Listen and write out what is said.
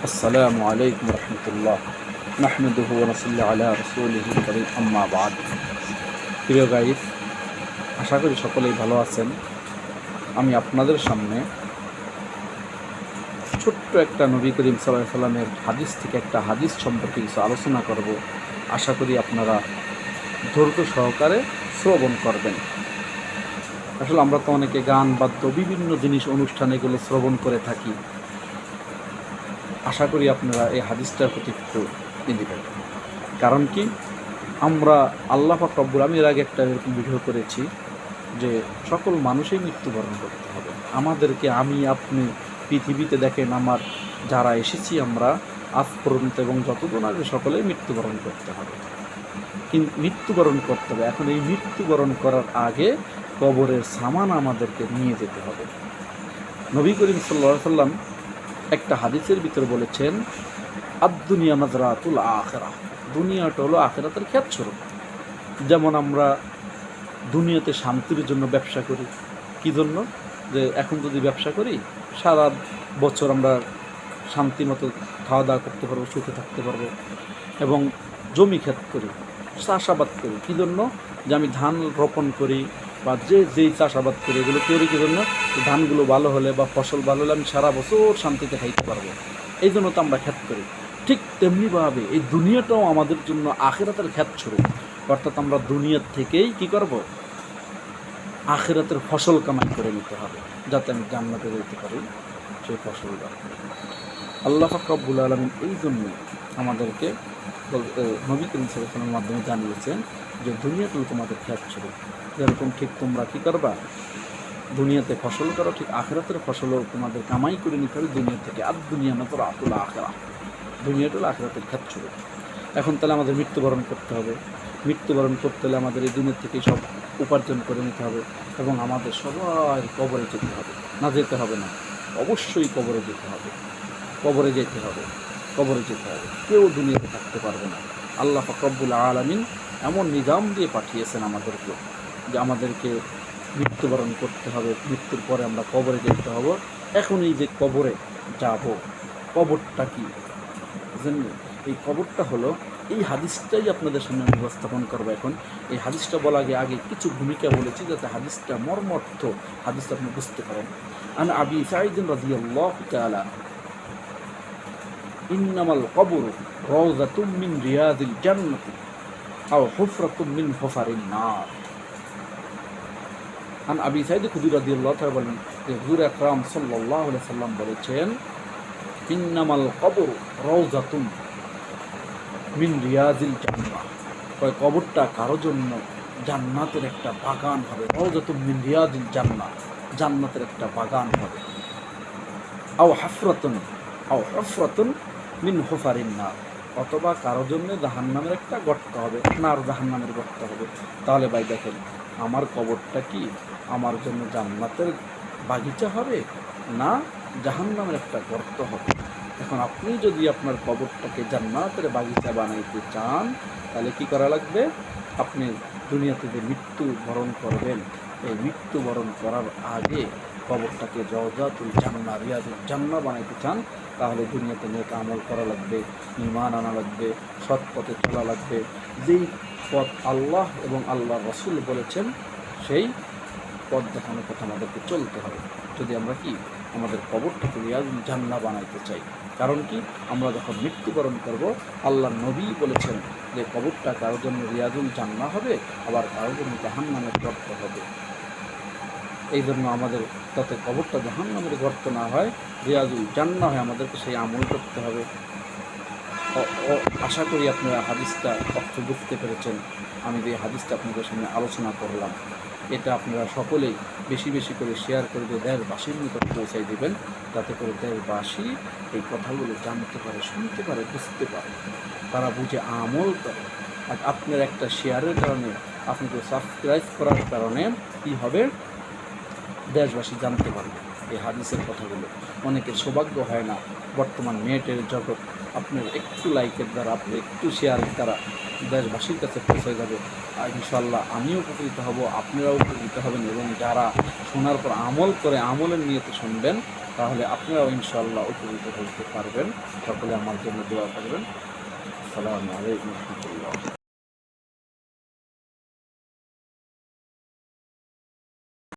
আসসালামু আলাইকুম রহমতুল্লাহ নাহমেদুহু ওয়া নসল্লি আলা রাসূলিহিল কারীম আম্মা বাদ। প্রিয় গাইস, আশা করি সকলেই ভালো আছেন। আমি আপনাদের সামনে ছোট্ট একটা নবী করিম সাল্লাল্লাহু আলাইহি সাল্লামের হাদিস থেকে একটা হাদিস সম্পর্কে কিছু আলোচনা করব। আশা করি আপনারা ধৈর্য সহকারে শ্রবণ করবেন। আসলে আমরা তো অনেকে গান বাদ্য বিভিন্ন জিনিস অনুষ্ঠানে এগুলো শ্রবণ করে থাকি। আশা করি আপনারা এই হাদিসটার প্রতি একটু দিবেন। কারণ কি, আমরা আল্লাহ পাক রব্বুল, আমি এর আগে একটা এরকম ভিডিও করেছি যে সকল মানুষই মৃত্যুবরণ করতে হবে আমাদেরকে। আমি আপনি পৃথিবীতে দেখেন, আমার যারা এসেছি আমরা আজ পর্যন্ত এবং যতদিন আগে সকলেই মৃত্যুবরণ করতে হবে। কিন্তু মৃত্যুবরণ করতে হবে, এখন এই মৃত্যুবরণ করার আগে কবরের সামান আমাদেরকে নিয়ে যেতে হবে। নবী করিম সাল্লাল্লাহু আলাইহি সাল্লাম একটা হাদিসের ভিতরে বলেছেন, আদ-দুনিয়া মাজরাতুল আখিরাহ, দুনিয়াটা হলো আখিরাতের ক্ষেতস্বরূপ। যেমন আমরা দুনিয়াতে শান্তির জন্য ব্যবসা করি, কী জন্য? যে এখন যদি ব্যবসা করি সারা বছর আমরা শান্তি মতো খাওয়া দাওয়া করতে পারবো, সুখে থাকতে পারবো। এবং জমি ক্ষেত করি, চাষাবাদ করি, কী জন্য? যে আমি ধান রোপণ করি বা যেই চাষাবাদ করি এগুলো করি কী জন্য? ধানগুলো ভালো হলে বা ফসল ভালো হলে আমি সারা বছর শান্তিতে খাইতে পারবো, এই জন্য তো আমরা ক্ষেত করি। ঠিক তেমনিভাবে এই দুনিয়াটাও আমাদের জন্য আখিরাতের ক্ষেতস্বরূপ। অর্থাৎ আমরা দুনিয়ার থেকেই কী করব? আখিরাতের ফসল কামাই করে নিতে হবে, যাতে আমি জান্নাতে যেতে পারি সেই ফসলটা। আল্লাহ পাক রব্বুল আলামিন এই জন্য আমাদেরকে নবী করিম সাল্লাল্লাহু আলাইহি ওয়াসাল্লামের মাধ্যমে জানিয়েছেন যে দুনিয়াটা তোমাদের ক্ষেতস্বরূপ। যেরকম ঠিক তোমরা কী করবা? দুনিয়াতে ফসল করো, ঠিক আখিরাতের ফসলও তোমাদের কামাই করে নিতে হবে দুনিয়া থেকে। আর দুনিয়া মাজরাতুল আখিরাহ, দুনিয়াটা হলো আখিরাতের ক্ষেতস্বরূপ। এখন তাহলে আমাদের মৃত্যুবরণ করতে হবে। মৃত্যুবরণ করতে হলে আমাদের এই দুনিয়া থেকে সব উপার্জন করে নিতে হবে এবং আমাদের সবাই কবরে যেতে হবে। না যেতে হবে না, অবশ্যই কবরে যেতে হবে। কবরে যেতে হবে, কবরে যেতে হবে। কেউ দুনিয়াতে থাকতে পারবে না। আল্লাহ পাক রব্বুল আলামিন এমন নিজাম দিয়ে পাঠিয়েছেন আমাদেরকে যে আমাদেরকে মৃত্যুবরণ করতে হবে, মৃত্যুর পরে আমরা কবরে যেতে হবে। এখন এই যে কবরে যাব, কবরটা কি জানেন? এই কবরটা হলো, এই হাদিসটাই আপনাদের সামনে আমি উপস্থাপন করবো। এখন এই হাদিসটা বলার আগে কিছু ভূমিকা বলেছি যাতে হাদিসটা মর্মর্থ হাদিসটা আপনি বুঝতে পারেন। আন আবি সাঈদ রাদিয়াল্লাহু তাআলা, ইন্নামাল কবরু রাওযাতুম মিন রিয়াদিল জান্নাতি আও হুফরাতুম মিন হুফারিন নার। আন আবি সাঈদ খুদরি রাদিয়াল্লাহু তাআলা বলেন যে হুজুর আকরাম সাল্লাল্লাহু আলাইহি সাল্লাম বলেছেন, ইন্নামাল কবরু রাওযাতুম মিন রিয়াদিল জান্নাহ, কবরটা কারো জন্য জান্নাতের একটা বাগান হবে। রাওযাতুম মিন রিয়াদিল জান্নাহ, জান্নাতের একটা বাগান হবে। আও হুফরাতুন মিন হুফারিন নার, অথবা কারো জন্য জাহান্নামের একটা গর্ত হবে, নার জাহান্নামের গর্ত হবে। তাহলে ভাই দেখেন, আমার কবরটা কি আমার জন্য জান্নাতের বাগিচা হবে না জাহান্নামের একটা গর্ত হবে? এখন আপনি যদি আপনার কবরটাকে জান্নাতের বাগিচা বানাইতে চান তাহলে কি করা লাগবে? আপনি দুনিয়াতে যে মৃত্যুবরণ করবেন, এই মৃত্যুবরণ করার আগে কবরটাকে রওযাতুল জান্নাহ, রিয়াদুল জান্নাহ বানাইতে চান তাহলে দুনিয়াতে নেক আমল করা লাগবে, ঈমান আনা লাগবে, সৎ পথে চলা লাগবে। যেই পথ আল্লাহ এবং আল্লাহ রাসূল বলেছেন সেই পথ দেখানোর পথে আমাদেরকে চলতে হবে যদি আমরা কি আমাদের কবরটাকে রিয়াদুল জান্নাহ বানাইতে চাই। কারণ কি, আমরা যখন মৃত্যুবরণ করব, আল্লাহ নবী বলেছেন যে কবরটা কারোর জন্য রিয়াদুল জান্নাহ হবে, আবার কারোর জন্য জাহান্নামের গর্ত হবে। এই জন্য আমাদের যাতে কবরটা জাহান্নামের গর্ত না হয়, রিয়াদুল জান্নাহ হয়, আমাদেরকে সেই আমল করতে হবে। আশা করি আপনারা হাদিসটা অর্থ বুঝতে পেরেছেন। আমি যে হাদিসটা আপনাদের সামনে আলোচনা করলাম, এটা আপনারা সকলেই বেশি বেশি করে শেয়ার করে দিয়ে দেশবাসীর নিকট পৌঁছাই দেবেন, যাতে করে দেশবাসী এই কথাগুলো জানতে পারে, শুনতে পারে, বুঝতে পারে, তারা বুঝে আমল করে। আর আপনার একটা শেয়ারের কারণে, আপনাকে সাবস্ক্রাইব করার কারণে কী হবে? দেশবাসী জানতে পারবে এই হাদিসের কথাগুলো। অনেকের সৌভাগ্য হয় না, বর্তমান নেটের জগৎ, আপনার একটু লাইকের দ্বারা, আপনার একটু শেয়ারের দ্বারা দেশবাসীর কাছে পৌঁছে যাবে। আর ইনশাআল্লাহ আমিও উপকৃত হব, আপনারাও উপকৃত হবেন। এবং যারা শোনার পর আমল করে, আমলের নিয়তে শুনবেন, তাহলে আপনারাও ইনশাআল্লাহ উপকৃত হতে পারবেন। সকলে আমার জন্য দোয়া করবেন। আসসালামু আলাইকুম ওয়া রাহমাতুল্লাহ।